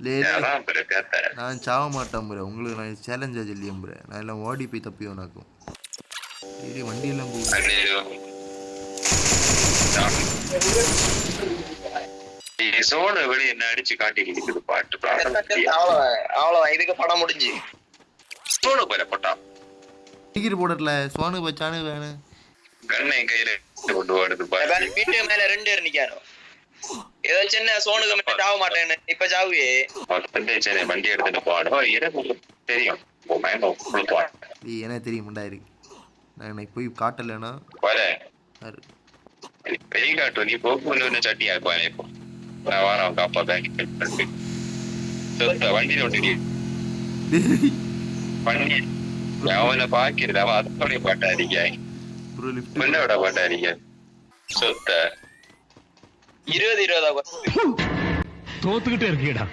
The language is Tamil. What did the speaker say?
லே லே, அதான் ப்ரோ கேட்டேன். நான் சாவ மாட்டேன் ப்ரோ. உங்களுக்கு நான் சேலஞ்சா சொல்லியேன் ப்ரோ. நான் எல்லாம் ஓடி போய் தப்பியோனாக்கும். டேய் வண்டி எல்லாம் போகுது. சோழ வெளி என்ன அடிச்சு காட்டிக்கிட்டு பாட்டு அவ்வளவுதான் இதுக்கு படம் முடிஞ்சு. சோழ போல போட்டா டிக்கெட் போடல சோனு பச்சானு வேணும். கண்ணை என் கையில கொண்டு வருது பாரு. வீட்டு மேல 2 பேர் நிக்கானோ. ஏதோ சின்ன சோனுக்கு மட்டும் சாவ மாட்டேன்னு இப்ப சாவுவே. சரி வண்டி எடுத்துட்டு போடும் எனக்கு தெரியும். எனக்கு தெரியும் முண்டாயிரு. நான் போய் காட்டலைன்னா பெரிய காட்டு நீ போக்கு சட்டி ஆக்குவானே. இப்போ நான் வாரம் காப்பா பேங்க் வண்டியில ஒட்டி பண்ணி அவனை பாக்கிறது அவன் அதோடைய பாட்டா அடிக்க விட பாட்டா அடிக்க சொத்த 20 தோத்துக்கிட்டே இருக்கீடா.